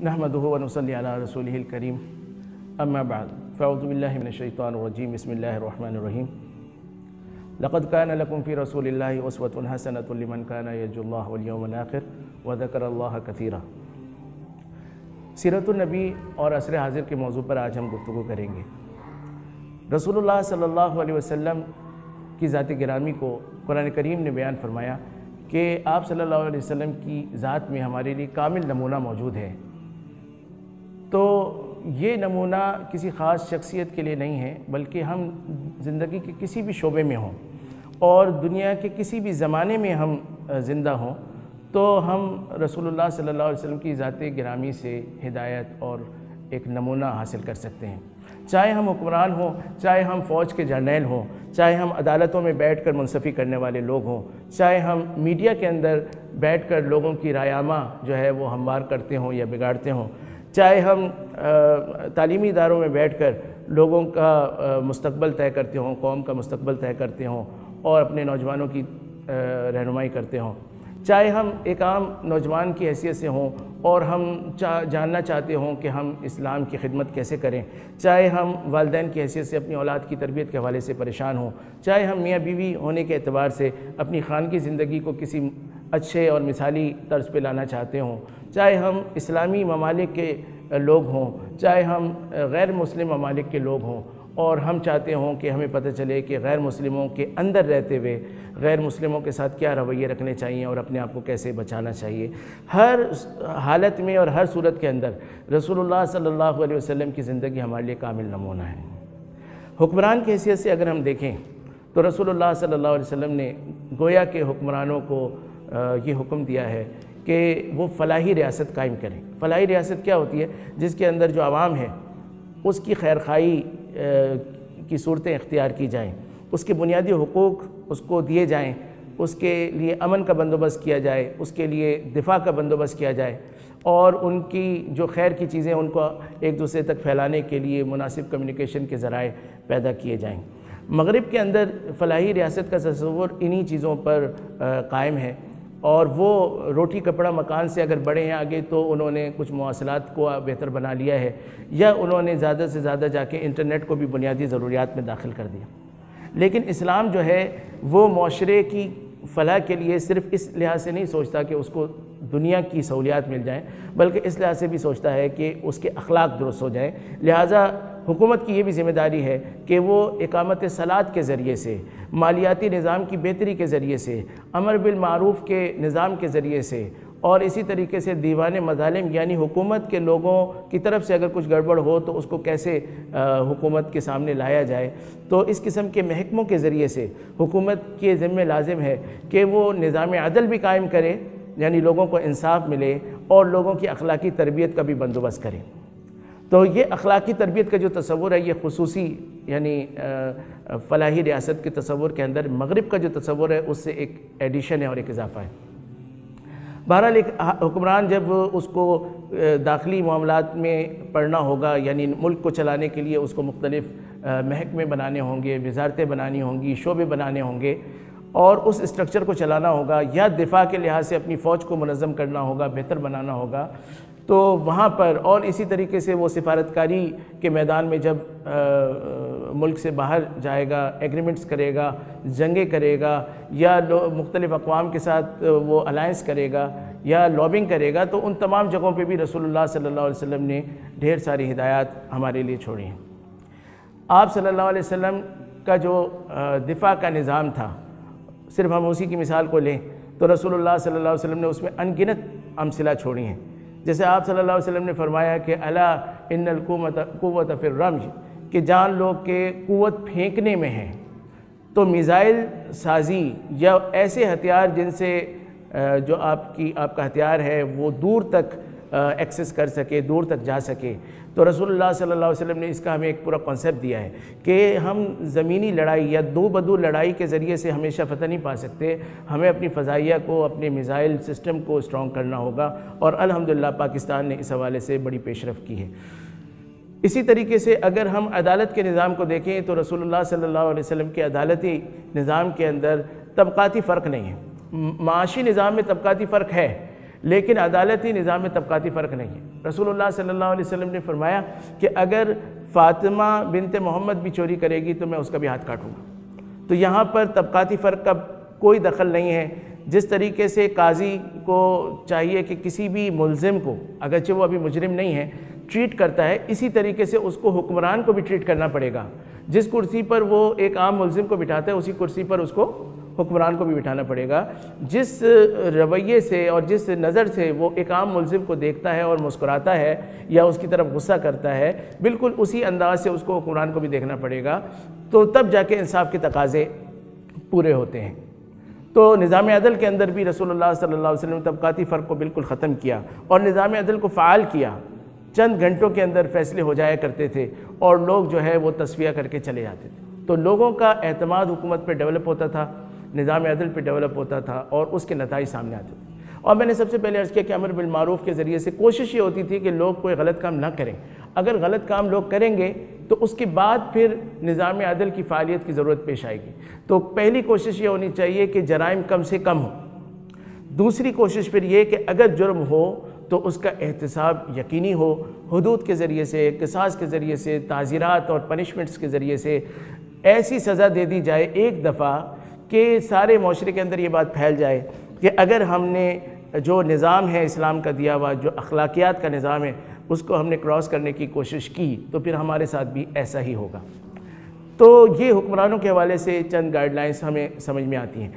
نحمدہ ونصلی علی رسولہ الکریم اما بعد فاعوذ باللہ من الشیطان الرجیم بسم اللہ الرحمن الرحیم لقد کان لکم فی رسول اللہ اسوۃ حسنۃ لمن کان یرجو اللہ والیوم الآخر وذکر اللہ کثیرا۔ سیرت النبی اور عصر حاضر کے موضوع پر آج ہم گفتگو کریں گے۔ رسول اللہ صلی اللہ علیہ وسلم کی ذات گرامی کو قرآن کریم نے بیان فرمایا کہ آپ صلی اللہ علیہ وسلم کی ذات میں ہمارے لیے کامل نمونہ موجود ہے۔ تو یہ نمونہ کسی خاص شخصیت کے لیے نہیں ہے، بلکہ ہم زندگی کے کسی بھی شعبے میں ہوں اور دنیا کے کسی بھی زمانے میں ہم زندہ ہوں تو ہم رسول اللہ صلی اللہ علیہ وسلم کی ذات گرامی سے ہدایت اور ایک نمونہ حاصل کر سکتے ہیں۔ چاہے ہم حکمران ہوں، چاہے ہم فوج کے جرنیل ہوں، چاہے ہم عدالتوں میں بیٹھ کر منصفی کرنے والے لوگ ہوں، چاہے ہم میڈیا کے اندر بیٹھ کر لوگوں کی رائے جو ہے وہ ہموار کرتے ہوں یا بگاڑتے ہوں، چاہے ہم تعلیمی اداروں میں بیٹھ کر لوگوں کا مستقبل طے کرتے ہوں، قوم کا مستقبل طے کرتے ہوں اور اپنے نوجوانوں کی رہنمائی کرتے ہوں، چاہے ہم ایک عام نوجوان کی حیثیت سے ہوں اور ہم جاننا چاہتے ہوں کہ ہم اسلام کی خدمت کیسے کریں، چاہے ہم والدین کی حیثیت سے اپنی اولاد کی تربیت کے حوالے سے پریشان ہوں، چاہے ہم میاں بیوی ہونے کے اعتبار سے اپنی خانگی زندگی کو کسی اچھے اور مثالی طرز پہ لانا چاہتے ہوں، چاہے ہم اسلامی ممالک کے لوگ ہوں، چاہے ہم غیر مسلم ممالک کے لوگ ہوں اور ہم چاہتے ہوں کہ ہمیں پتہ چلے کہ غیر مسلموں کے اندر رہتے ہوئے غیر مسلموں کے ساتھ کیا رویے رکھنے چاہیے اور اپنے آپ کو کیسے بچانا چاہیے، ہر حالت میں اور ہر صورت کے اندر رسول اللہ صلی اللہ علیہ وسلم کی زندگی ہمارے لیے کامل نمونہ ہے۔ حکمران کی حیثیت سے اگر ہم دیکھیں تو رسول اللہ صلی اللہ علیہ وسلم نے گویا کے حکمرانوں کو یہ حکم دیا ہے کہ وہ فلاحی ریاست قائم کریں۔ فلاحی ریاست کیا ہوتی ہے؟ جس کے اندر جو عوام ہے اس کی خیرخواہی کی صورتیں اختیار کی جائیں، اس کے بنیادی حقوق اس کو دیے جائیں، اس کے لیے امن کا بندوبست کیا جائے، اس کے لیے دفاع کا بندوبست کیا جائے اور ان کی جو خیر کی چیزیں ان کو ایک دوسرے تک پھیلانے کے لیے مناسب کمیونیکیشن کے ذرائع پیدا کیے جائیں۔ مغرب کے اندر فلاحی ریاست کا تصور انہی چیزوں پر قائم ہے اور وہ روٹی کپڑا مکان سے اگر بڑھے ہیں آگے تو انہوں نے کچھ مواصلات کو بہتر بنا لیا ہے یا انہوں نے زیادہ سے زیادہ جا کے انٹرنیٹ کو بھی بنیادی ضروریات میں داخل کر دیا۔ لیکن اسلام جو ہے وہ معاشرے کی فلاح کے لیے صرف اس لحاظ سے نہیں سوچتا کہ اس کو دنیا کی سہولیات مل جائیں، بلکہ اس لحاظ سے بھی سوچتا ہے کہ اس کے اخلاق درست ہو جائیں۔ لہٰذا حکومت کی یہ بھی ذمہ داری ہے کہ وہ اقامت صلاۃ کے ذریعے سے، مالیاتی نظام کی بہتری کے ذریعے سے، امر بالمعروف کے نظام کے ذریعے سے اور اسی طریقے سے دیوان مظالم یعنی حکومت کے لوگوں کی طرف سے اگر کچھ گڑبڑ ہو تو اس کو کیسے حکومت کے سامنے لایا جائے، تو اس قسم کے محکموں کے ذریعے سے حکومت کے ذمہ لازم ہے کہ وہ نظام عدل بھی قائم کرے، یعنی لوگوں کو انصاف ملے اور لوگوں کی اخلاقی تربیت کا بھی بندوبست کرے۔ تو یہ اخلاقی تربیت کا جو تصور ہے یہ خصوصی یعنی فلاحی ریاست کے تصور کے اندر مغرب کا جو تصور ہے اس سے ایک ایڈیشن ہے اور ایک اضافہ ہے۔ بہرحال ایک حکمران جب اس کو داخلی معاملات میں پڑھنا ہوگا، یعنی ملک کو چلانے کے لیے اس کو مختلف محکمے بنانے ہوں گے، وزارتیں بنانی ہوں گی، شعبے بنانے ہوں گے اور اس اسٹرکچر کو چلانا ہوگا یا دفاع کے لحاظ سے اپنی فوج کو منظم کرنا ہوگا، بہتر بنانا ہوگا، تو وہاں پر اور اسی طریقے سے وہ سفارتکاری کے میدان میں جب ملک سے باہر جائے گا، ایگریمنٹس کرے گا، جنگیں کرے گا یا مختلف اقوام کے ساتھ وہ الائنس کرے گا یا لابنگ کرے گا، تو ان تمام جگہوں پہ بھی رسول اللہ صلی اللہ علیہ وسلم نے ڈھیر ساری ہدایات ہمارے لیے چھوڑی ہیں۔ آپ صلی اللہ علیہ وسلم کا جو دفاع کا نظام تھا، صرف ہم اسی کی مثال کو لیں تو رسول اللہ صلی اللہ علیہ وسلم نے اس میں ان گنت امثلہ چھوڑی ہیں۔ جیسے آپ صلی اللہ علیہ وسلم نے فرمایا کہ الا ان القوت فی الرمج، کہ جان لو کہ قوت پھینکنے میں ہے، تو میزائل سازی یا ایسے ہتھیار جن سے جو آپ کا ہتھیار ہے وہ دور تک ایکسس کر سکے، دور تک جا سکے، تو رسول اللہ صلی اللہ علیہ وسلم نے اس کا ہمیں ایک پورا کانسیپٹ دیا ہے کہ ہم زمینی لڑائی یا دو بدو لڑائی کے ذریعے سے ہمیشہ فتح نہیں پا سکتے، ہمیں اپنی فضائیہ کو، اپنے میزائل سسٹم کو اسٹرانگ کرنا ہوگا اور الحمدللہ پاکستان نے اس حوالے سے بڑی پیش رفت کی ہے۔ اسی طریقے سے اگر ہم عدالت کے نظام کو دیکھیں تو رسول اللہ صلی اللہ علیہ وسلم کے عدالتی نظام کے اندر طبقاتی فرق نہیں ہے۔ معاشی نظام میں طبقاتی فرق ہے، لیکن عدالتی نظام میں طبقاتی فرق نہیں ہے۔ رسول اللہ صلی اللہ علیہ وسلم نے فرمایا کہ اگر فاطمہ بنت محمد بھی چوری کرے گی تو میں اس کا بھی ہاتھ کاٹوں گا۔ تو یہاں پر طبقاتی فرق کا کوئی دخل نہیں ہے۔ جس طریقے سے قاضی کو چاہیے کہ کسی بھی ملزم کو، اگرچہ وہ ابھی مجرم نہیں ہے، ٹریٹ کرتا ہے، اسی طریقے سے اس کو حکمران کو بھی ٹریٹ کرنا پڑے گا۔ جس کرسی پر وہ ایک عام ملزم کو بٹھاتا ہے اسی کرسی پر اس کو حکمران کو بھی بٹھانا پڑے گا۔ جس رویے سے اور جس نظر سے وہ ایک عام ملزم کو دیکھتا ہے اور مسکراتا ہے یا اس کی طرف غصہ کرتا ہے، بالکل اسی انداز سے اس کو حکمران کو بھی دیکھنا پڑے گا، تو تب جا کے انصاف کے تقاضے پورے ہوتے ہیں۔ تو نظام عدل کے اندر بھی رسول اللہ صلی اللہ علیہ وسلم نے طبقاتی فرق کو بالکل ختم کیا اور نظام عدل کو فعال کیا۔ چند گھنٹوں کے اندر فیصلے ہو جایا کرتے تھے اور لوگ جو ہے وہ تصفیہ کر کے چلے جاتے تھے۔ تو لوگوں کا اعتماد حکومت پہ ڈیولپ ہوتا تھا، نظام عدل پہ ڈیولپ ہوتا تھا اور اس کے نتائج سامنے آتے تھے۔ اور میں نے سب سے پہلے عرض کیا کہ امر بالمعروف کے ذریعے سے کوشش یہ ہوتی تھی کہ لوگ کوئی غلط کام نہ کریں۔ اگر غلط کام لوگ کریں گے تو اس کے بعد پھر نظام عدل کی فعالیت کی ضرورت پیش آئے گی۔ تو پہلی کوشش یہ ہونی چاہیے کہ جرائم کم سے کم ہو۔ دوسری کوشش پھر یہ کہ اگر جرم ہو تو اس کا احتساب یقینی ہو، حدود کے ذریعے سے، قصاص کے ذریعے سے، تعزیرات اور پنشمنٹس کے ذریعے سے ایسی سزا دے دی جائے ایک دفعہ کہ سارے معاشرے کے اندر یہ بات پھیل جائے کہ اگر ہم نے جو نظام ہے اسلام کا دیا ہوا، جو اخلاقیات کا نظام ہے، اس کو ہم نے کراس کرنے کی کوشش کی تو پھر ہمارے ساتھ بھی ایسا ہی ہوگا۔ تو یہ حکمرانوں کے حوالے سے چند گائیڈ لائنز ہمیں سمجھ میں آتی ہیں۔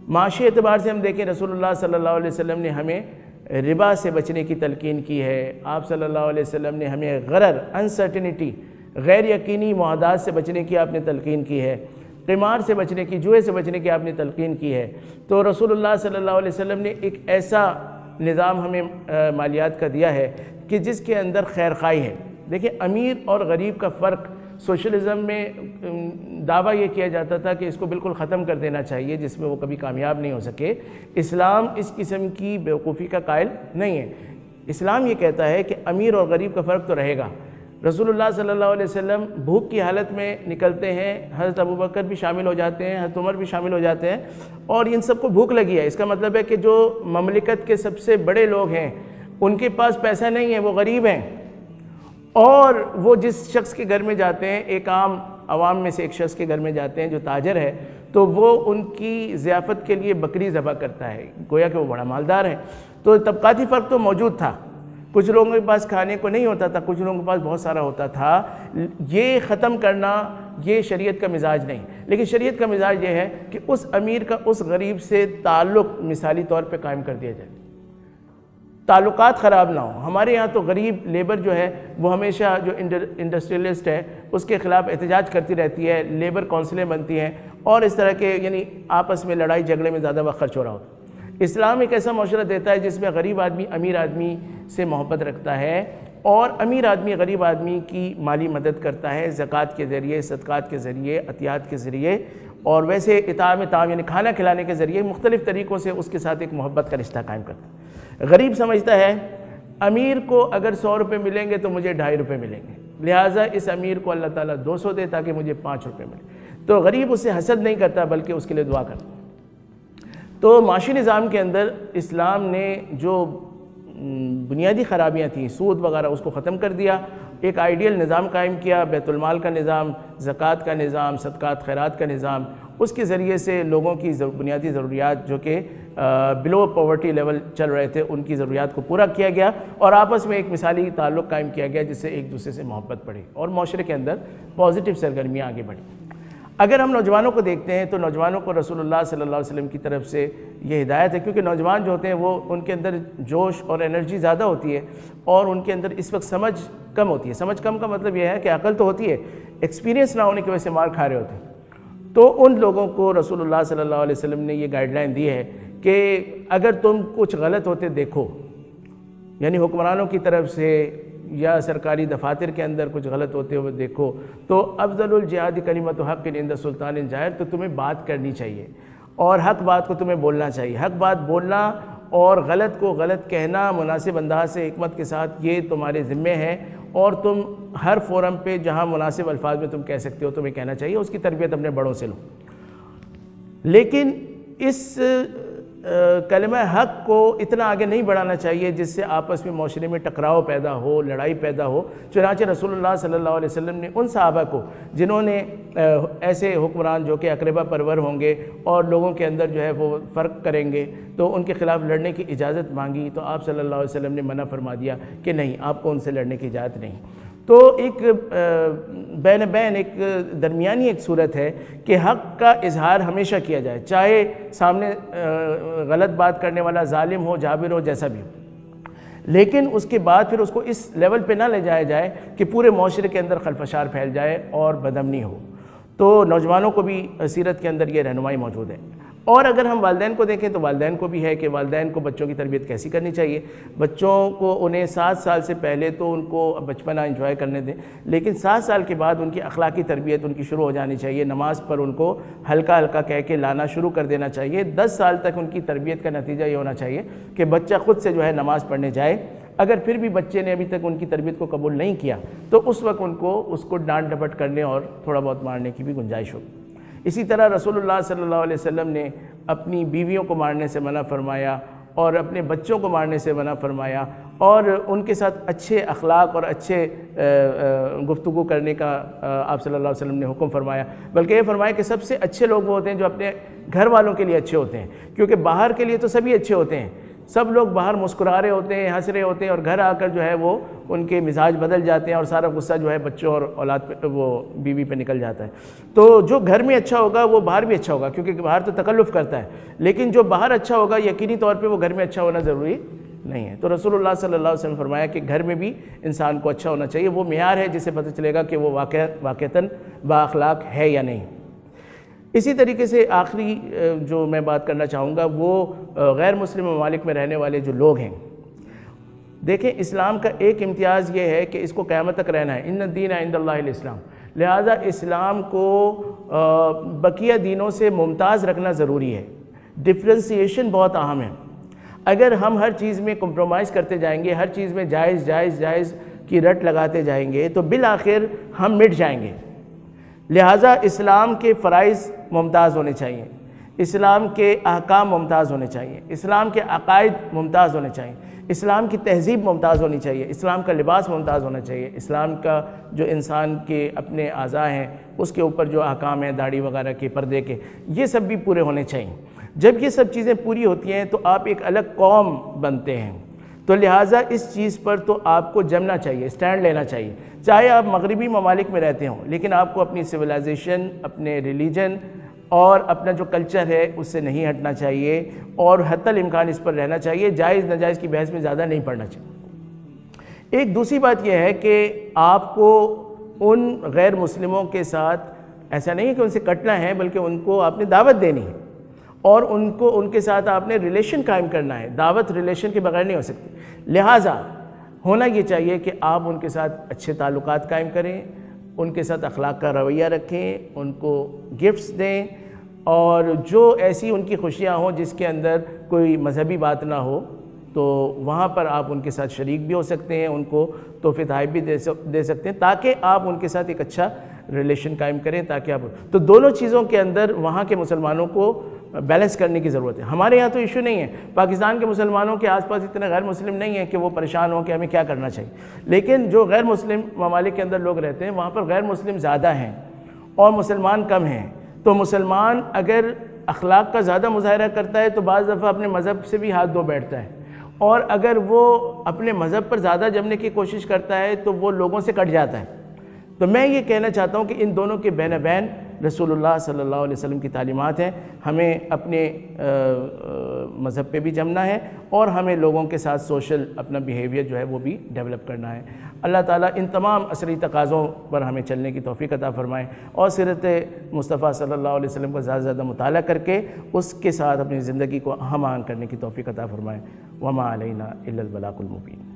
معاشی اعتبار سے ہم دیکھیں، رسول اللہ صلی اللہ علیہ وسلم نے ہمیں ربا سے بچنے کی تلقین کی ہے۔ آپ صلی اللہ علیہ وسلم نے ہمیں غرر، انسرٹنٹی، غیر یقینی معاہدات سے بچنے کی آپ نے تلقین کی ہے، قمار سے بچنے کی، جوئے سے بچنے کی آپ نے تلقین کی ہے۔ تو رسول اللہ صلی اللہ علیہ وسلم نے ایک ایسا نظام ہمیں مالیات کا دیا ہے کہ جس کے اندر خیر خواہی ہے۔ دیکھیں، امیر اور غریب کا فرق سوشلزم میں دعویٰ یہ کیا جاتا تھا کہ اس کو بالکل ختم کر دینا چاہیے، جس میں وہ کبھی کامیاب نہیں ہو سکے۔ اسلام اس قسم کی بیوقوفی کا قائل نہیں ہے۔ اسلام یہ کہتا ہے کہ امیر اور غریب کا فرق تو رہے گا۔ رسول اللہ صلی اللہ علیہ وسلم بھوک کی حالت میں نکلتے ہیں، حضرت ابوبکر بھی شامل ہو جاتے ہیں، حضرت عمر بھی شامل ہو جاتے ہیں، اور ان سب کو بھوک لگی ہے۔ اس کا مطلب ہے کہ جو مملکت کے سب سے بڑے لوگ ہیں ان کے پاس پیسہ نہیں ہے، وہ غریب ہیں، اور وہ جس شخص کے گھر میں جاتے ہیں، ایک عام عوام میں سے ایک شخص کے گھر میں جاتے ہیں جو تاجر ہے، تو وہ ان کی ضیافت کے لیے بکری ذبح کرتا ہے، گویا کہ وہ بڑا مالدار ہے۔ تو طبقاتی فرق تو موجود تھا، کچھ لوگوں کے پاس کھانے کو نہیں ہوتا تھا، کچھ لوگوں کے پاس بہت سارا ہوتا تھا۔ یہ ختم کرنا یہ شریعت کا مزاج نہیں، لیکن شریعت کا مزاج یہ ہے کہ اس امیر کا اس غریب سے تعلق مثالی طور پہ قائم کر دیا جائے، تعلقات خراب نہ ہوں۔ ہمارے یہاں تو غریب لیبر جو ہے وہ ہمیشہ جو انڈسٹریلسٹ ہے اس کے خلاف احتجاج کرتی رہتی ہے، لیبر کونسلیں بنتی ہیں اور اس طرح کے یعنی آپس میں لڑائی جھگڑے میں زیادہ وقت خرچ ہو رہا ہوتا ہے۔ اسلام ایک ایسا معاشرہ دیتا ہے جس میں غریب آدمی امیر آدمی سے محبت رکھتا ہے اور امیر آدمی غریب آدمی کی مالی مدد کرتا ہے، زکوٰۃ کے ذریعے، صدقات کے ذریعے، عطیات کے ذریعے، اور ویسے اطعام یعنی کھانا کھلانے کے ذریعے مختلف طریقوں سے اس کے ساتھ ایک محبت کا رشتہ قائم کرتا ہے۔ غریب سمجھتا ہے امیر کو اگر 100 روپے ملیں گے تو مجھے 2.5 روپے ملیں گے، لہٰذا اس امیر کو اللہ تعالیٰ 200 دے تاکہ مجھے 5 روپے ملے۔ تو غریب اس سے حسد نہیں کرتا بلکہ اس کے لیے دعا کرتا۔ تو معاشی نظام کے اندر اسلام نے جو بنیادی خرابیاں تھیں، سود وغیرہ، اس کو ختم کر دیا، ایک آئیڈیل نظام قائم کیا، بیت المال کا نظام، زکوٰۃ کا نظام، صدقات خیرات کا نظام، اس کے ذریعے سے لوگوں کی بنیادی ضروریات جو کہ بلو پاورٹی لیول چل رہے تھے ان کی ضروریات کو پورا کیا گیا اور آپس میں ایک مثالی تعلق قائم کیا گیا جس سے ایک دوسرے سے محبت بڑھی اور معاشرے کے اندر پازیٹیو سرگرمیاں آگے بڑھیں۔ اگر ہم نوجوانوں کو دیکھتے ہیں تو نوجوانوں کو رسول اللہ صلی اللہ علیہ وسلم کی طرف سے یہ ہدایت ہے، کیونکہ نوجوان جو ہوتے ہیں وہ ان کے اندر جوش اور انرجی زیادہ ہوتی ہے اور ان کے اندر اس وقت سمجھ کم ہوتی ہے۔ سمجھ کم کا مطلب یہ ہے کہ عقل تو ہوتی ہے، ایکسپیرینس نہ ہونے کی وجہ سے مار کھا رہے ہوتے ہیں۔ تو ان لوگوں کو رسول اللہ صلی اللہ علیہ وسلم نے یہ گائیڈ لائن دی ہے کہ اگر تم کچھ غلط ہوتے دیکھو، یعنی حکمرانوں کی طرف سے یا سرکاری دفاتر کے اندر کچھ غلط ہوتے ہوئے دیکھو، تو افضل الجہاد کلمۃ حق عند سلطان جائر، تو تمہیں بات کرنی چاہیے اور حق بات کو تمہیں بولنا چاہیے۔ حق بات بولنا اور غلط کو غلط کہنا مناسب انداز سے حکمت کے ساتھ یہ تمہارے ذمے ہے، اور تم ہر فورم پہ جہاں مناسب الفاظ میں تم کہہ سکتے ہو تمہیں کہنا چاہیے۔ اس کی تربیت اپنے بڑوں سے لو۔ لیکن اس کلمہ حق کو اتنا آگے نہیں بڑھانا چاہیے جس سے آپس میں معاشرے میں ٹکراؤ پیدا ہو، لڑائی پیدا ہو۔ چنانچہ رسول اللہ صلی اللہ علیہ وسلم نے ان صحابہ کو جنہوں نے ایسے حکمران جو کہ اقربا پرور ہوں گے اور لوگوں کے اندر جو ہے وہ فرق کریں گے تو ان کے خلاف لڑنے کی اجازت مانگی، تو آپ صلی اللہ علیہ وسلم نے منع فرما دیا کہ نہیں، آپ کو ان سے لڑنے کی اجازت نہیں۔ تو ایک بین بین ایک درمیانی ایک صورت ہے کہ حق کا اظہار ہمیشہ کیا جائے، چاہے سامنے غلط بات کرنے والا ظالم ہو، جابر ہو، جیسا بھی ہو، لیکن اس کے بعد پھر اس کو اس لیول پہ نہ لے جایا جائے کہ پورے معاشرے کے اندر خلفشار پھیل جائے اور بدامنی ہو۔ تو نوجوانوں کو بھی سیرت کے اندر یہ رہنمائی موجود ہے۔ اور اگر ہم والدین کو دیکھیں تو والدین کو بھی ہے کہ والدین کو بچوں کی تربیت کیسی کرنی چاہیے۔ بچوں کو انہیں 7 سال سے پہلے تو ان کو بچپنا انجوائے کرنے دیں، لیکن 7 سال کے بعد ان کی اخلاقی تربیت ان کی شروع ہو جانی چاہیے۔ نماز پر ان کو ہلکا ہلکا کہہ کے لانا شروع کر دینا چاہیے۔ 10 سال تک ان کی تربیت کا نتیجہ یہ ہونا چاہیے کہ بچہ خود سے جو ہے نماز پڑھنے جائے۔ اگر پھر بھی بچے نے ابھی تک ان کی تربیت کو قبول نہیں کیا تو اس وقت اس کو ڈانٹ ڈپٹ کرنے اور تھوڑا بہت مارنے کی بھی گنجائش ہوگی۔ اسی طرح رسول اللہ صلی اللہ علیہ وسلم نے اپنی بیویوں کو مارنے سے منع فرمایا اور اپنے بچوں کو مارنے سے منع فرمایا اور ان کے ساتھ اچھے اخلاق اور اچھے گفتگو کرنے کا آپ صلی اللہ علیہ وسلم نے حکم فرمایا۔ بلکہ یہ فرمایا کہ سب سے اچھے لوگ وہ ہوتے ہیں جو اپنے گھر والوں کے لیے اچھے ہوتے ہیں، کیونکہ باہر کے لیے تو سبھی اچھے ہوتے ہیں، سب لوگ باہر مسکرا رہے ہوتے ہیں، ہنس رہے ہوتے ہیں، اور گھر آ کر جو ہے وہ ان کے مزاج بدل جاتے ہیں اور سارا غصہ جو ہے بچوں اور اولاد پہ، وہ بیوی پہ نکل جاتا ہے۔ تو جو گھر میں اچھا ہوگا وہ باہر بھی اچھا ہوگا، کیونکہ باہر تو تکلف کرتا ہے، لیکن جو باہر اچھا ہوگا یقینی طور پہ وہ گھر میں اچھا ہونا ضروری نہیں ہے۔ تو رسول اللہ صلی اللہ علیہ وسلم نے فرمایا کہ گھر میں بھی انسان کو اچھا ہونا چاہیے، وہ معیار ہے جس سے پتہ چلے گا کہ وہ واقعتاً با اخلاق ہے یا نہیں۔ اسی طریقے سے آخری جو میں بات کرنا چاہوں گا وہ غیر مسلم ممالک میں رہنے والے جو لوگ ہیں۔ دیکھیں، اسلام کا ایک امتیاز یہ ہے کہ اس کو قیامت تک رہنا ہے، ان الدین عند اللہ الاسلام، لہذا اسلام کو بقیہ دینوں سے ممتاز رکھنا ضروری ہے۔ ڈفرینسیشن بہت اہم ہے۔ اگر ہم ہر چیز میں کمپرومائز کرتے جائیں گے، ہر چیز میں جائز جائز جائز کی رٹ لگاتے جائیں گے تو بالآخر ہم مٹ جائیں گے۔ لہٰذا اسلام کے فرائض ممتاز ہونے چاہیے، اسلام کے احکام ممتاز ہونے چاہیے، اسلام کے عقائد ممتاز ہونے چاہیے، اسلام کی تہذیب ممتاز ہونی چاہیے، اسلام کا لباس ممتاز ہونا چاہیے، اسلام کا جو انسان کے اپنے اعضاء ہیں اس کے اوپر جو احکام ہیں، داڑھی وغیرہ کے، پردے کے، یہ سب بھی پورے ہونے چاہیے۔ جب یہ سب چیزیں پوری ہوتی ہیں تو آپ ایک الگ قوم بنتے ہیں۔ تو لہٰذا اس چیز پر تو آپ کو جمنا چاہیے، سٹینڈ لینا چاہیے، چاہے آپ مغربی ممالک میں رہتے ہوں، لیکن آپ کو اپنی سویلائزیشن، اپنے ریلیجن اور اپنا جو کلچر ہے اس سے نہیں ہٹنا چاہیے اور حتی الامکان اس پر رہنا چاہیے، جائز ناجائز کی بحث میں زیادہ نہیں پڑنا چاہیے۔ ایک دوسری بات یہ ہے کہ آپ کو ان غیر مسلموں کے ساتھ ایسا نہیں ہے کہ ان سے کٹنا ہے، بلکہ ان کو آپ نے دعوت دینی ہے اور ان کے ساتھ آپ نے ریلیشن قائم کرنا ہے۔ دعوت ریلیشن کے بغیر نہیں ہو سکتی، لہٰذا ہونا یہ چاہیے کہ آپ ان کے ساتھ اچھے تعلقات قائم کریں، ان کے ساتھ اخلاق کا رویہ رکھیں، ان کو گفٹس دیں، اور جو ایسی ان کی خوشیاں ہوں جس کے اندر کوئی مذہبی بات نہ ہو تو وہاں پر آپ ان کے ساتھ شریک بھی ہو سکتے ہیں، ان کو تحفے تحائف بھی دے سکتے ہیں، تاکہ آپ ان کے ساتھ ایک اچھا ریلیشن قائم کریں، تاکہ آپ تو دونوں چیزوں کے اندر وہاں کے مسلمانوں کو بیلنس کرنے کی ضرورت ہے۔ ہمارے یہاں تو ایشو نہیں ہے، پاکستان کے مسلمانوں کے آس پاس اتنے غیر مسلم نہیں ہیں کہ وہ پریشان ہوں کہ ہمیں کیا کرنا چاہیے، لیکن جو غیر مسلم ممالک کے اندر لوگ رہتے ہیں وہاں پر غیر مسلم زیادہ ہیں اور مسلمان کم ہیں۔ تو مسلمان اگر اخلاق کا زیادہ مظاہرہ کرتا ہے تو بعض دفعہ اپنے مذہب سے بھی ہاتھ دھو بیٹھتا ہے، اور اگر وہ اپنے مذہب پر زیادہ جمنے کی کوشش کرتا ہے تو وہ لوگوں سے کٹ جاتا ہے۔ تو میں یہ کہنا چاہتا ہوں کہ ان دونوں کے بین بین رسول اللہ صلی اللہ علیہ وسلم کی تعلیمات ہیں، ہمیں اپنے مذہب پہ بھی جمنا ہے اور ہمیں لوگوں کے ساتھ سوشل اپنا بیہیویئر جو ہے وہ بھی ڈیولپ کرنا ہے۔ اللہ تعالیٰ ان تمام عصری تقاضوں پر ہمیں چلنے کی توفیق عطا فرمائے اور سیرت مصطفیٰ صلی اللہ علیہ وسلم کا زیادہ سے زیادہ مطالعہ کر کے اس کے ساتھ اپنی زندگی کو ہم آہنگ کرنے کی توفیق عطا فرمائے۔ وما علینا الا البلاغ المبین۔